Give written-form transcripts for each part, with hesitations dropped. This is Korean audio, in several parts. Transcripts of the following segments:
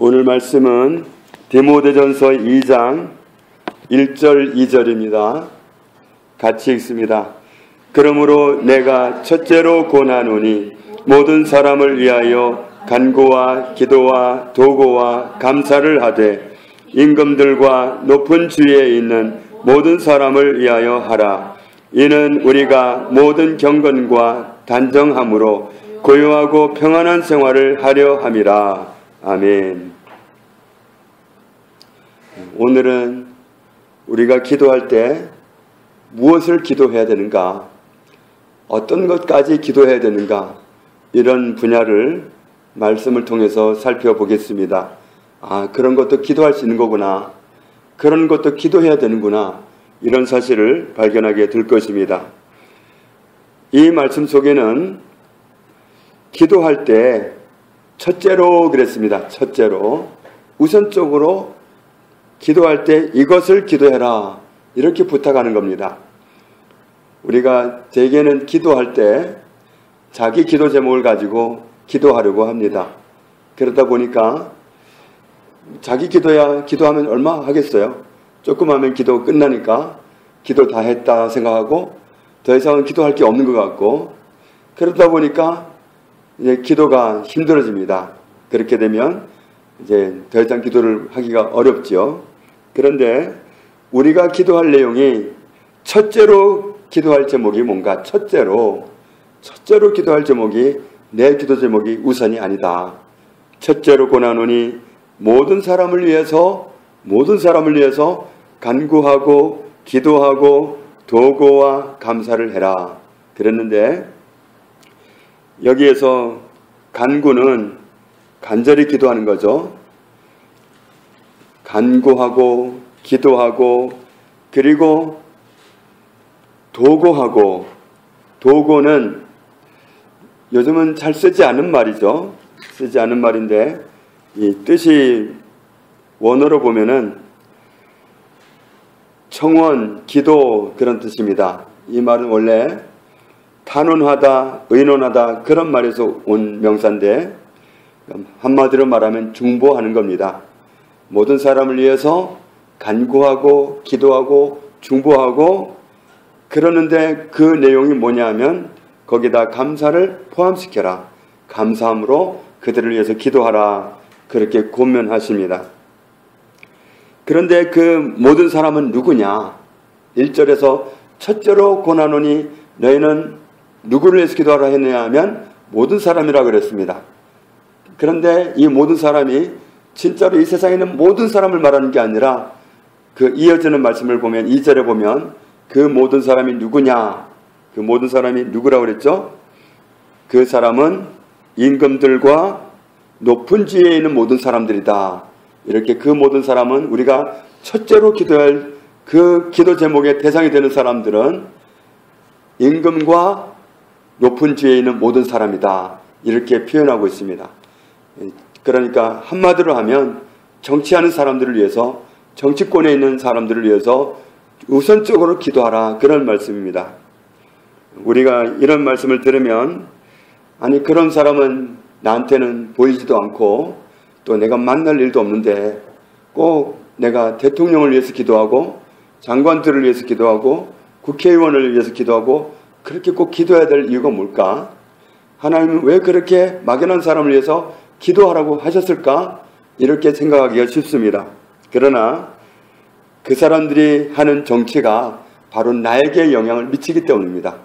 오늘 말씀은 디모데전서 2장 1절 2절입니다. 같이 읽습니다. 그러므로 내가 첫째로 권하노니 모든 사람을 위하여 간구와 기도와 도고와 감사를 하되 임금들과 높은 주위에 있는 모든 사람을 위하여 하라. 이는 우리가 모든 경건과 단정함으로 고요하고 평안한 생활을 하려 함이라. 아멘. 오늘은 우리가 기도할 때 무엇을 기도해야 되는가, 어떤 것까지 기도해야 되는가, 이런 분야를 말씀을 통해서 살펴보겠습니다. 그런 것도 기도할 수 있는 거구나, 그런 것도 기도해야 되는구나, 이런 사실을 발견하게 될 것입니다. 이 말씀 속에는 기도할 때 첫째로 그랬습니다. 첫째로, 우선적으로 기도할 때 이것을 기도해라, 이렇게 부탁하는 겁니다. 우리가 대개는 기도할 때 자기 기도 제목을 가지고 기도하려고 합니다. 그러다 보니까 자기 기도하면 얼마 하겠어요? 조금 하면 기도 끝나니까 기도 다 했다 생각하고 더 이상은 기도할 게 없는 것 같고, 그러다 보니까 이제 기도가 힘들어집니다. 그렇게 되면 이제 더 이상 기도를 하기가 어렵죠. 그런데 우리가 기도할 내용이 첫째로 기도할 제목이 뭔가, 첫째로 기도할 제목이 내 기도 제목이 우선이 아니다. 첫째로 권하노니 모든 사람을 위해서 간구하고 기도하고 도고와 감사를 해라 그랬는데, 여기에서 간구는 간절히 기도하는 거죠. 간구하고 기도하고 그리고 도고하고, 도고는 요즘은 잘 쓰지 않는 말이죠. 쓰지 않는 말인데 이 뜻이 원어로 보면은 청원, 기도, 그런 뜻입니다. 이 말은 원래 탄원하다, 의논하다, 그런 말에서 온 명사인데 한마디로 말하면 중보하는 겁니다. 모든 사람을 위해서 간구하고 기도하고 중보하고 그러는데 그 내용이 뭐냐 하면 거기다 감사를 포함시켜라. 감사함으로 그들을 위해서 기도하라. 그렇게 권면하십니다. 그런데 그 모든 사람은 누구냐? 1절에서 첫째로 권하노니 너희는 누구를 위해서 기도하라 했느냐 하면 모든 사람이라 그랬습니다. 그런데 이 모든 사람이 진짜로 이 세상에 있는 모든 사람을 말하는 게 아니라 그 이어지는 말씀을 보면 2절에 보면 그 모든 사람이 누구냐? 그 모든 사람이 누구라고 그랬죠? 그 사람은 임금들과 높은 지위에 있는 모든 사람들이다. 이렇게 그 모든 사람은 우리가 첫째로 기도할 그 기도 제목의 대상이 되는 사람들은 임금과 높은 지위에 있는 모든 사람이다. 이렇게 표현하고 있습니다. 그러니까 한마디로 하면 정치하는 사람들을 위해서, 정치권에 있는 사람들을 위해서 우선적으로 기도하라, 그런 말씀입니다. 우리가 이런 말씀을 들으면 아니 그런 사람은 나한테는 보이지도 않고 또 내가 만날 일도 없는데 꼭 내가 대통령을 위해서 기도하고 장관들을 위해서 기도하고 국회의원을 위해서 기도하고 그렇게 꼭 기도해야 될 이유가 뭘까? 하나님은 왜 그렇게 막연한 사람을 위해서 기도하라고 하셨을까? 이렇게 생각하기가 쉽습니다. 그러나 그 사람들이 하는 정치가 바로 나에게 영향을 미치기 때문입니다.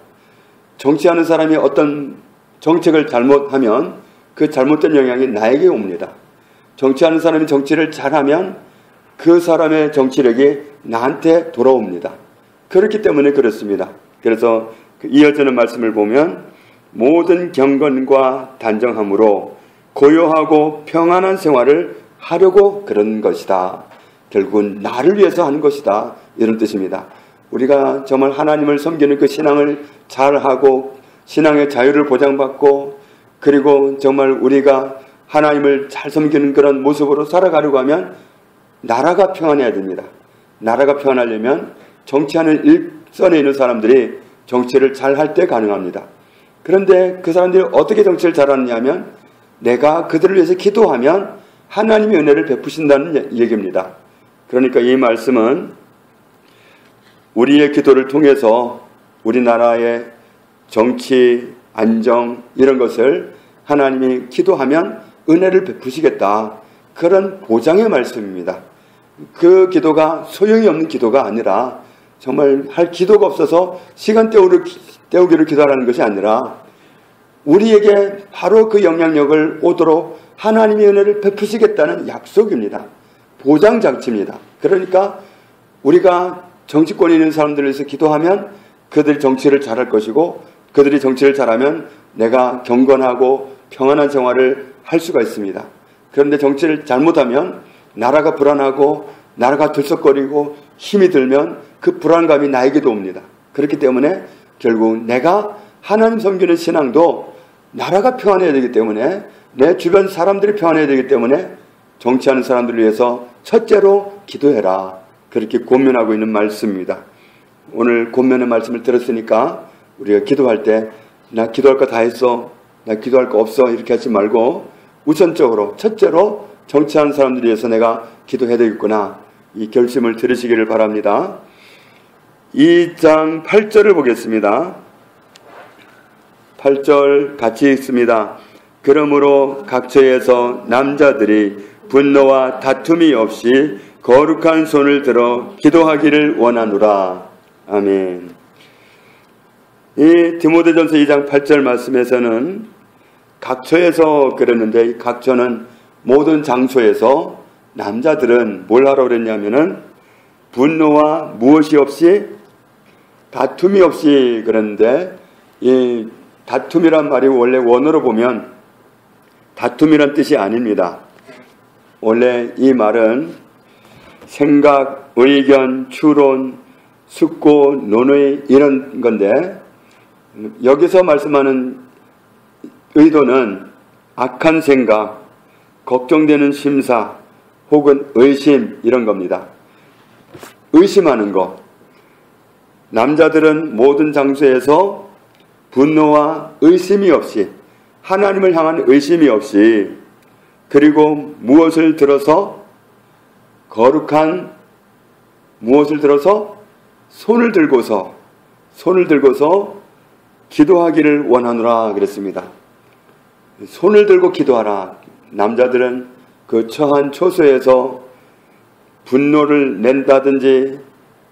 정치하는 사람이 어떤 정책을 잘못하면 그 잘못된 영향이 나에게 옵니다. 정치하는 사람이 정치를 잘하면 그 사람의 정치력이 나한테 돌아옵니다. 그렇기 때문에 그렇습니다. 그래서 그 이어지는 말씀을 보면 모든 경건과 단정함으로 고요하고 평안한 생활을 하려고 그런 것이다. 결국은 나를 위해서 하는 것이다. 이런 뜻입니다. 우리가 정말 하나님을 섬기는 그 신앙을 잘하고 신앙의 자유를 보장받고 그리고 정말 우리가 하나님을 잘 섬기는 그런 모습으로 살아가려고 하면 나라가 평안해야 됩니다. 나라가 평안하려면 정치하는 일선에 있는 사람들이 정치를 잘할 때 가능합니다. 그런데 그 사람들이 어떻게 정치를 잘하느냐 하면 내가 그들을 위해서 기도하면 하나님의 은혜를 베푸신다는 얘기입니다. 그러니까 이 말씀은 우리의 기도를 통해서 우리나라의 정치, 안정 이런 것을 하나님이 기도하면 은혜를 베푸시겠다. 그런 보장의 말씀입니다. 그 기도가 소용이 없는 기도가 아니라 정말 할 기도가 없어서 시간 때우기를 기도하라는 것이 아니라 우리에게 바로 그 영향력을 오도록 하나님의 은혜를 베푸시겠다는 약속입니다. 보장장치입니다. 그러니까 우리가 정치권에 있는 사람들을 위해서 기도하면 그들이 정치를 잘할 것이고 그들이 정치를 잘하면 내가 경건하고 평안한 생활을 할 수가 있습니다. 그런데 정치를 잘못하면 나라가 불안하고 나라가 들썩거리고 힘이 들면 그 불안감이 나에게도 옵니다. 그렇기 때문에 결국 내가 하나님 섬기는 신앙도 나라가 평안해야 되기 때문에 내 주변 사람들이 평안해야 되기 때문에 정치하는 사람들을 위해서 첫째로 기도해라. 그렇게 권면하고 있는 말씀입니다. 오늘 권면의 말씀을 들었으니까 우리가 기도할 때 나 기도할 거 다 했어, 나 기도할 거 없어 이렇게 하지 말고 우선적으로 첫째로 정치하는 사람들을 위해서 내가 기도해야 되겠구나 이 결심을 들으시기를 바랍니다. 2장 8절을 보겠습니다. 8절 같이 읽습니다. 그러므로 각처에서 남자들이 분노와 다툼이 없이 거룩한 손을 들어 기도하기를 원하노라. 아멘. 이 디모데전서 2장 8절 말씀에서는 각처에서 그랬는데 이 각처는 모든 장소에서 남자들은 뭘 하라고 그랬냐면은 분노와 무엇이 없이 다툼이 없이 그랬는데 이 다툼이란 말이 원래 원어로 보면 다툼이란 뜻이 아닙니다. 원래 이 말은 생각, 의견, 추론, 숙고, 논의 이런 건데 여기서 말씀하는 의도는 악한 생각, 걱정되는 심사 혹은 의심 이런 겁니다. 의심하는 것. 남자들은 모든 장소에서 분노와 의심이 없이 하나님을 향한 의심이 없이 그리고 무엇을 들어서 거룩한 무엇을 들어서 손을 들고서 기도하기를 원하노라 그랬습니다. 손을 들고 기도하라. 남자들은 그 처한 처소에서 분노를 낸다든지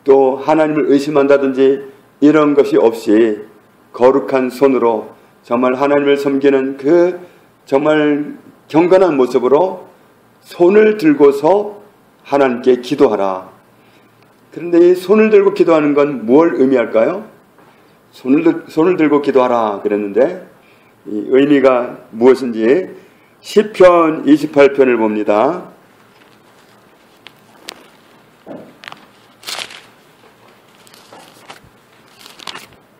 또 하나님을 의심한다든지 이런 것이 없이 거룩한 손으로 정말 하나님을 섬기는 그 정말 경건한 모습으로 손을 들고서 하나님께 기도하라. 그런데 이 손을 들고 기도하는 건 뭘 의미할까요? 손을 들고 기도하라 그랬는데 이 의미가 무엇인지 시편 28편을 봅니다.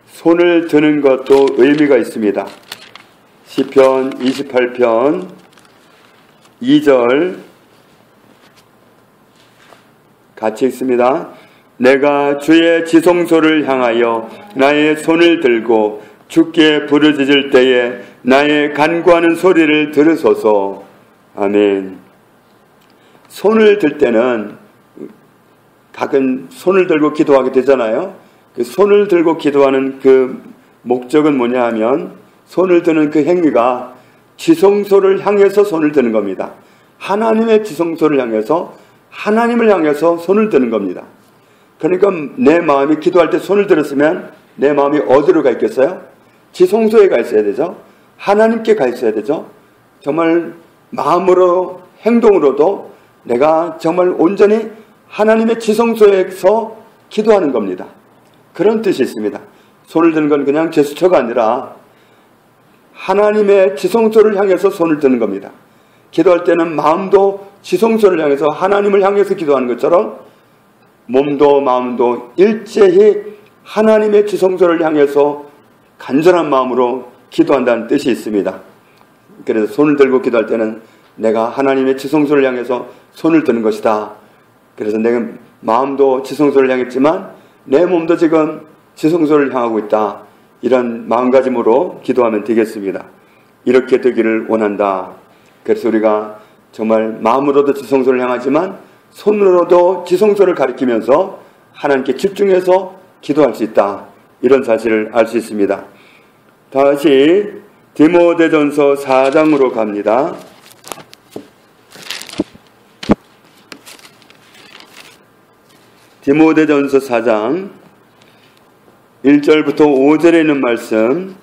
손을 드는 것도 의미가 있습니다. 시편 28편 2절 같이 읽습니다. 내가 주의 지성소를 향하여 나의 손을 들고 주께 부르짖을 때에 나의 간구하는 소리를 들으소서. 아멘. 손을 들 때는 가끔 손을 들고 기도하게 되잖아요. 그 손을 들고 기도하는 그 목적은 뭐냐 하면 손을 드는 그 행위가 지성소를 향해서 손을 드는 겁니다. 하나님의 지성소를 향해서 하나님을 향해서 손을 드는 겁니다. 그러니까 내 마음이 기도할 때 손을 들었으면 내 마음이 어디로 가 있겠어요? 지성소에 가 있어야 되죠. 하나님께 가 있어야 되죠. 정말 마음으로 행동으로도 내가 정말 온전히 하나님의 지성소에서 기도하는 겁니다. 그런 뜻이 있습니다. 손을 드는 건 그냥 제스처가 아니라 하나님의 지성소를 향해서 손을 드는 겁니다. 기도할 때는 마음도 지성소를 향해서 하나님을 향해서 기도하는 것처럼 몸도 마음도 일제히 하나님의 지성소를 향해서 간절한 마음으로 기도한다는 뜻이 있습니다. 그래서 손을 들고 기도할 때는 내가 하나님의 지성소를 향해서 손을 드는 것이다. 그래서 내가 마음도 지성소를 향했지만 내 몸도 지금 지성소를 향하고 있다. 이런 마음가짐으로 기도하면 되겠습니다. 이렇게 되기를 원한다. 그래서 우리가 정말 마음으로도 지성소를 향하지만 손으로도 지성소를 가리키면서 하나님께 집중해서 기도할 수 있다. 이런 사실을 알 수 있습니다. 다시 디모데전서 4장으로 갑니다. 디모데전서 4장 1절부터 5절에 있는 말씀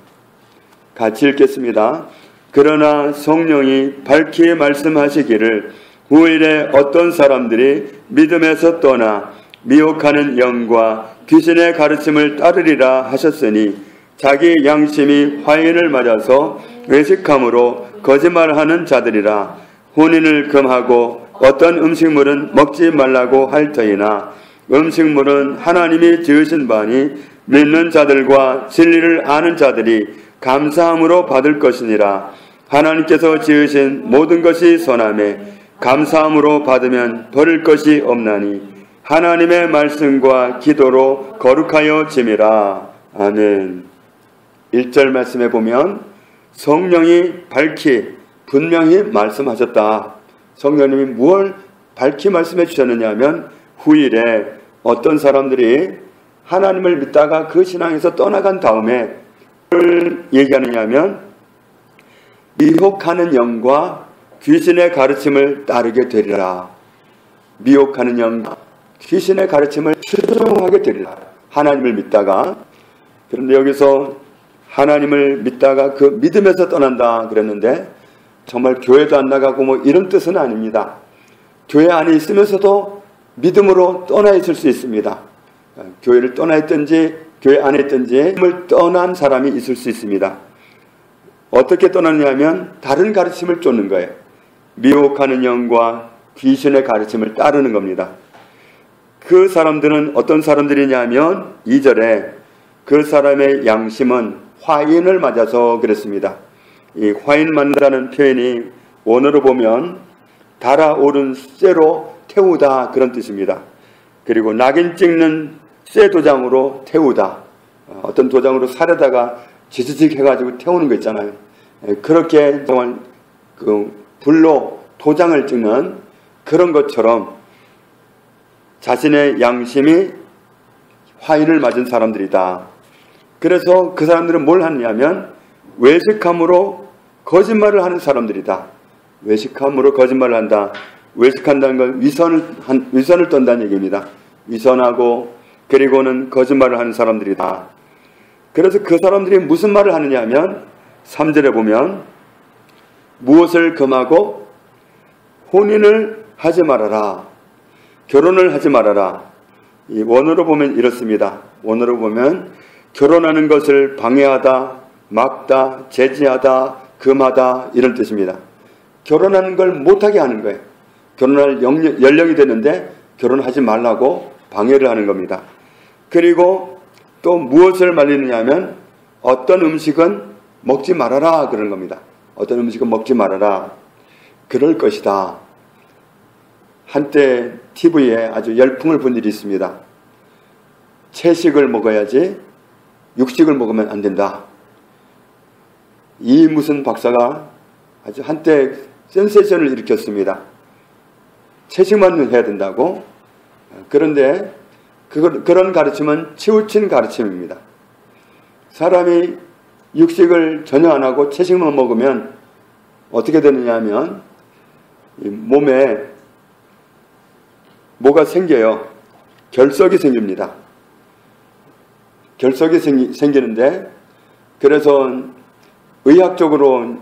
같이 읽겠습니다. 그러나 성령이 밝히 말씀하시기를 후일에 어떤 사람들이 믿음에서 떠나 미혹하는 영과 귀신의 가르침을 따르리라 하셨으니 자기 양심이 화인을 맞아서 외식함으로 거짓말하는 자들이라. 혼인을 금하고 어떤 음식물은 먹지 말라고 할 터이나 음식물은 하나님이 지으신 바니 믿는 자들과 진리를 아는 자들이 감사함으로 받을 것이니라. 하나님께서 지으신 모든 것이 선하매 감사함으로 받으면 버릴 것이 없나니 하나님의 말씀과 기도로 거룩하여 짐이라. 아멘. 1절 말씀에 보면 성령이 밝히 분명히 말씀하셨다. 성령님이 무엇을 밝히 말씀해 주셨느냐 하면 후일에 어떤 사람들이 하나님을 믿다가 그 신앙에서 떠나간 다음에 뭘 얘기하느냐 하면 미혹하는 영과 귀신의 가르침을 따르게 되리라. 미혹하는 영과 귀신의 가르침을 추종하게 되리라. 하나님을 믿다가. 그런데 여기서 하나님을 믿다가 그 믿음에서 떠난다 그랬는데 정말 교회도 안 나가고 뭐 이런 뜻은 아닙니다. 교회 안에 있으면서도 믿음으로 떠나 있을 수 있습니다. 교회를 떠나 있든지 교회 안에 있든지 믿음을 떠난 사람이 있을 수 있습니다. 어떻게 떠나느냐면 다른 가르침을 쫓는 거예요. 미혹하는 영과 귀신의 가르침을 따르는 겁니다. 그 사람들은 어떤 사람들이냐면 2절에 그 사람의 양심은 화인을 맞아서 그랬습니다. 이 화인 맞는다는 표현이 원어로 보면 달아오른 쇠로 태우다 그런 뜻입니다. 그리고 낙인 찍는 쇠 도장으로 태우다. 어떤 도장으로 살에다가 지지직 해가지고 태우는 거 있잖아요. 그렇게 정말 그 불로 도장을 찍는 그런 것처럼 자신의 양심이 화인을 맞은 사람들이다. 그래서 그 사람들은 뭘 하느냐면 외식함으로 거짓말을 하는 사람들이다. 외식함으로 거짓말을 한다. 외식한다는 건 위선을 떤다는 얘기입니다. 위선하고 그리고는 거짓말을 하는 사람들이다. 그래서 그 사람들이 무슨 말을 하느냐 하면 3절에 보면 무엇을 금하고 혼인을 하지 말아라. 결혼을 하지 말아라. 이 원어로 보면 이렇습니다. 원어로 보면 결혼하는 것을 방해하다, 막다, 제지하다, 금하다 이런 뜻입니다. 결혼하는 걸 못하게 하는 거예요. 결혼할 연령이 되는데 결혼하지 말라고 방해를 하는 겁니다. 그리고 또 무엇을 말리느냐 하면 어떤 음식은 먹지 말아라 그런 겁니다. 어떤 음식은 먹지 말아라. 그럴 것이다. 한때 TV에 아주 열풍을 본 일이 있습니다. 채식을 먹어야지 육식을 먹으면 안 된다. 이 무슨 박사가 아주 한때 센세이션을 일으켰습니다. 채식만 해야 된다고. 그런데 그런 가르침은 치우친 가르침입니다. 사람이 육식을 전혀 안 하고 채식만 먹으면 어떻게 되느냐 하면 몸에 뭐가 생겨요. 결석이 생깁니다. 결석이 생기는데 그래서 의학적으로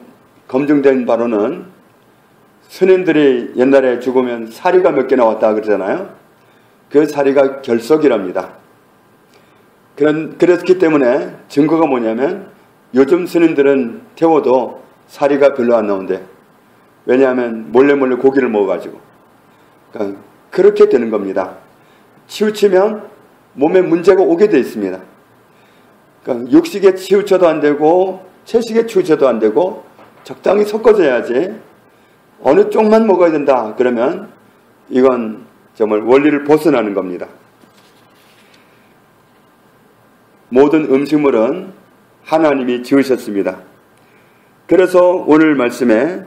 검증된 바로는 스님들이 옛날에 죽으면 사리가 몇 개 나왔다 그러잖아요. 그 사리가 결석이랍니다. 그렇기 때문에 증거가 뭐냐면 요즘 스님들은 태워도 사리가 별로 안 나온대. 왜냐하면 몰래 고기를 먹어가지고. 그러니까 그렇게 되는 겁니다. 치우치면 몸에 문제가 오게 되어 있습니다. 그러니까 육식에 치우쳐도 안 되고 채식에 치우쳐도 안 되고 적당히 섞어져야지. 어느 쪽만 먹어야 된다 그러면 이건 정말 원리를 벗어나는 겁니다. 모든 음식물은 하나님이 지으셨습니다. 그래서 오늘 말씀에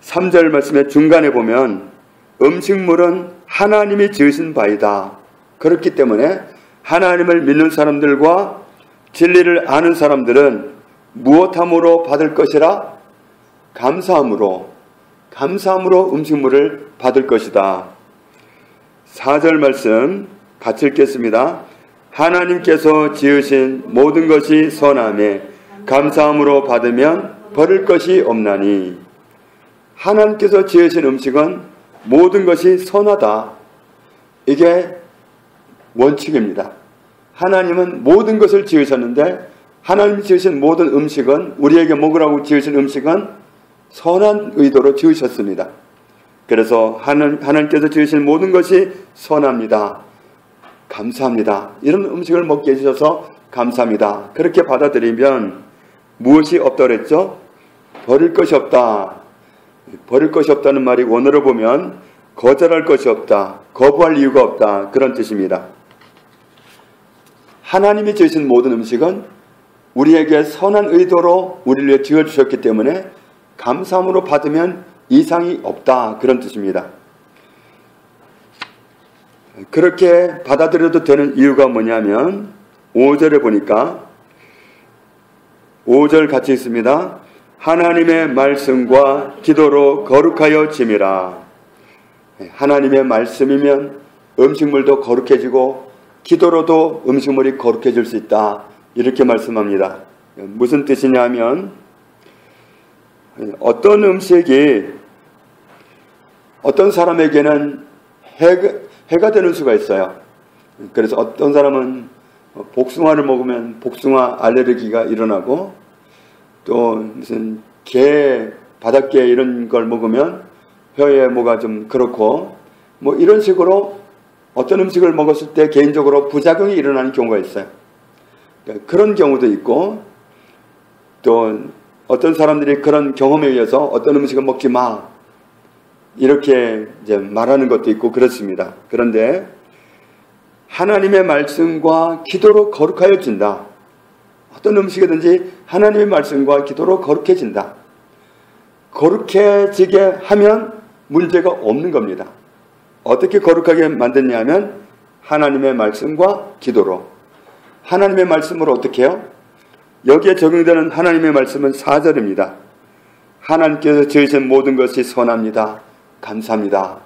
3절 말씀의 중간에 보면 음식물은 하나님이 지으신 바이다. 그렇기 때문에 하나님을 믿는 사람들과 진리를 아는 사람들은 무엇함으로 받을 것이라? 감사함으로 음식물을 받을 것이다. 4절 말씀 같이 읽겠습니다. 하나님께서 지으신 모든 것이 선하매 감사함으로 받으면 버릴 것이 없나니. 하나님께서 지으신 음식은 모든 것이 선하다. 이게 원칙입니다. 하나님은 모든 것을 지으셨는데 하나님이 지으신 모든 음식은, 우리에게 먹으라고 지으신 음식은 선한 의도로 지으셨습니다. 그래서 하나님께서 지으신 모든 것이 선합니다. 감사합니다. 이런 음식을 먹게 해주셔서 감사합니다. 그렇게 받아들이면 무엇이 없다 그랬죠? 버릴 것이 없다. 버릴 것이 없다는 말이 원어로 보면 거절할 것이 없다, 거부할 이유가 없다, 그런 뜻입니다. 하나님이 지으신 모든 음식은 우리에게 선한 의도로 우리를 위해 지어주셨기 때문에 감사함으로 받으면 이상이 없다, 그런 뜻입니다. 그렇게 받아들여도 되는 이유가 뭐냐면 5절에 보니까 5절 같이 있습니다. 하나님의 말씀과 기도로 거룩하여 짐이라. 하나님의 말씀이면 음식물도 거룩해지고 기도로도 음식물이 거룩해질 수 있다, 이렇게 말씀합니다. 무슨 뜻이냐면 어떤 음식이 어떤 사람에게는 해가 되는 수가 있어요. 그래서 어떤 사람은 복숭아를 먹으면 복숭아 알레르기가 일어나고, 또 무슨 게, 바닷게 이런 걸 먹으면 혀에 뭐가 좀 그렇고, 뭐 이런 식으로 어떤 음식을 먹었을 때 개인적으로 부작용이 일어나는 경우가 있어요. 그런 경우도 있고, 또 어떤 사람들이 그런 경험에 의해서 어떤 음식을 먹지 마, 이렇게 이제 말하는 것도 있고 그렇습니다. 그런데 하나님의 말씀과 기도로 거룩하여진다. 어떤 음식이든지 하나님의 말씀과 기도로 거룩해진다. 거룩해지게 하면 문제가 없는 겁니다. 어떻게 거룩하게 만드냐면 하나님의 말씀과 기도로. 하나님의 말씀으로 어떻게 해요? 여기에 적용되는 하나님의 말씀은 4절입니다. 하나님께서 지으신 모든 것이 선합니다. 감사합니다.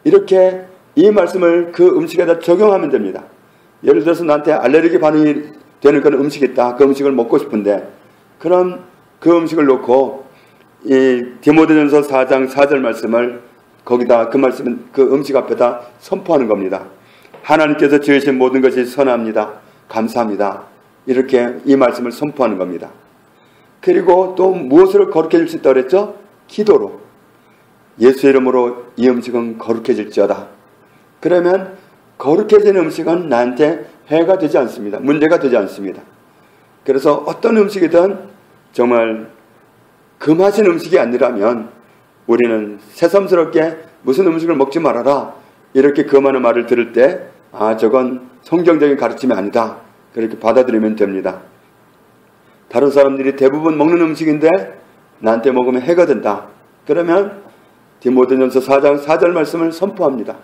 이렇게 이 말씀을 그 음식에다 적용하면 됩니다. 예를 들어서 나한테 알레르기 반응이 되는 그런 음식이 있다. 그 음식을 먹고 싶은데, 그럼 그 음식을 놓고 이 디모데전서 4장 4절 말씀을 거기다 그 음식 앞에다 선포하는 겁니다. 하나님께서 지으신 모든 것이 선합니다. 감사합니다. 이렇게 이 말씀을 선포하는 겁니다. 그리고 또 무엇으로 거룩해질 수 있다고 그랬죠? 기도로. 예수 이름으로 이 음식은 거룩해질지어다. 그러면 거룩해진 음식은 나한테 해가 되지 않습니다. 문제가 되지 않습니다. 그래서 어떤 음식이든 정말 금하신 음식이 아니라면 우리는 새삼스럽게 무슨 음식을 먹지 말아라, 이렇게 금하는 말을 들을 때 저건 성경적인 가르침이 아니다, 그렇게 받아들이면 됩니다. 다른 사람들이 대부분 먹는 음식인데 나한테 먹으면 해가 된다. 그러면 디모데전서 4장 4절 말씀을 선포합니다.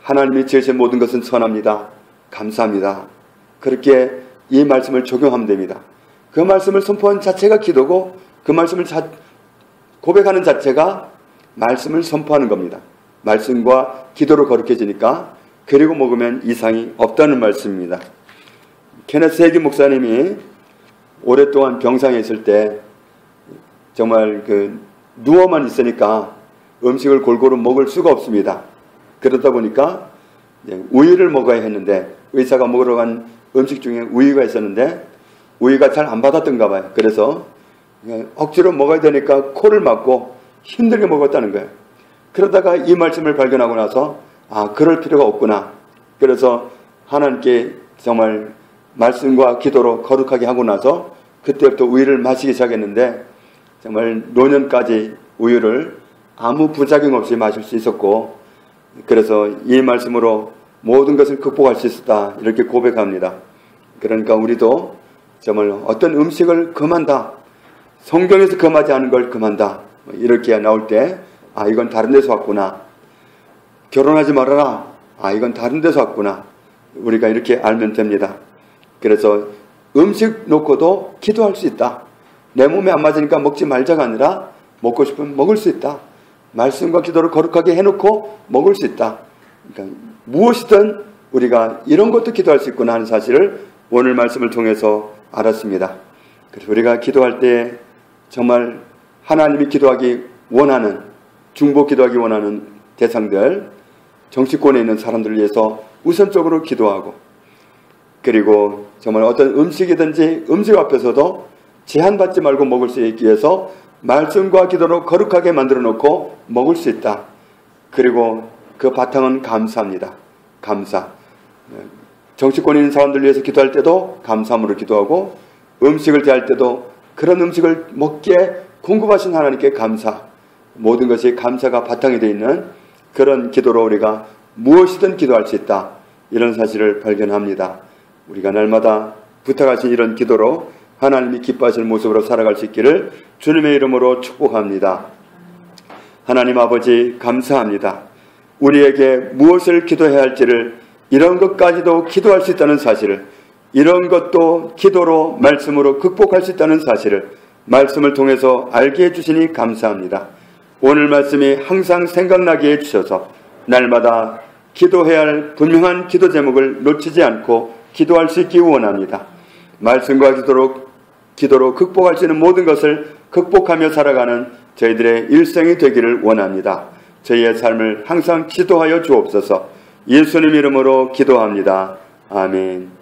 하나님이 지으신 모든 것은 선합니다. 감사합니다. 그렇게 이 말씀을 적용하면 됩니다. 그 말씀을 선포한 자체가 기도고, 그 말씀을 고백하는 자체가 말씀을 선포하는 겁니다. 말씀과 기도로 거룩해지니까 그리고 먹으면 이상이 없다는 말씀입니다. 케네스 해기 목사님이 오랫동안 병상에 있을 때 정말 누워만 있으니까 음식을 골고루 먹을 수가 없습니다. 그러다 보니까 우유를 먹어야 했는데, 의사가 먹으러 간 음식 중에 우유가 있었는데 우유가 잘 안 받았던가 봐요. 그래서 억지로 먹어야 되니까 코를 막고 힘들게 먹었다는 거예요. 그러다가 이 말씀을 발견하고 나서 그럴 필요가 없구나. 그래서 하나님께 정말 말씀과 기도로 거룩하게 하고 나서 그때부터 우유를 마시기 시작했는데, 정말 노년까지 우유를 아무 부작용 없이 마실 수 있었고, 그래서 이 말씀으로 모든 것을 극복할 수 있었다, 이렇게 고백합니다. 그러니까 우리도 정말 어떤 음식을 금한다, 성경에서 금하지 않은 걸 금한다, 이렇게 나올 때 이건 다른 데서 왔구나. 결혼하지 말아라. 이건 다른 데서 왔구나. 우리가 이렇게 알면 됩니다. 그래서 음식 놓고도 기도할 수 있다. 내 몸에 안 맞으니까 먹지 말자가 아니라 먹고 싶으면 먹을 수 있다. 말씀과 기도를 거룩하게 해놓고 먹을 수 있다. 그러니까 무엇이든 우리가 이런 것도 기도할 수 있구나 하는 사실을 오늘 말씀을 통해서 알았습니다. 그래서 우리가 기도할 때 정말 하나님이 기도하기 원하는, 중보 기도하기 원하는 대상들, 정치권에 있는 사람들을 위해서 우선적으로 기도하고, 그리고 정말 어떤 음식이든지 음식 앞에서도 제한받지 말고 먹을 수 있기 위해서 말씀과 기도로 거룩하게 만들어 놓고 먹을 수 있다. 그리고 그 바탕은 감사합니다. 감사. 정치권에 있는 사람들 위해서 기도할 때도 감사함으로 기도하고, 음식을 대할 때도 그런 음식을 먹게 공급하신 하나님께 감사. 모든 것이 감사가 바탕이 되어 있는 그런 기도로 우리가 무엇이든 기도할 수 있다. 이런 사실을 발견합니다. 우리가 날마다 부탁하신 이런 기도로 하나님이 기뻐하시는 모습으로 살아갈 수 있기를 주님의 이름으로 축복합니다. 하나님 아버지 감사합니다. 우리에게 무엇을 기도해야 할지를 이런 것까지도 기도할 수 있다는 사실을, 이런 것도 기도로 말씀으로 극복할 수 있다는 사실을 말씀을 통해서 알게 해주시니 감사합니다. 오늘 말씀이 항상 생각나게 해주셔서 날마다 기도해야 할 분명한 기도 제목을 놓치지 않고 기도할 수 있기 원합니다. 말씀과 기도로 극복할 수 있는 모든 것을 극복하며 살아가는 저희들의 일생이 되기를 원합니다. 저희의 삶을 항상 지도하여 주옵소서. 예수님 이름으로 기도합니다. 아멘.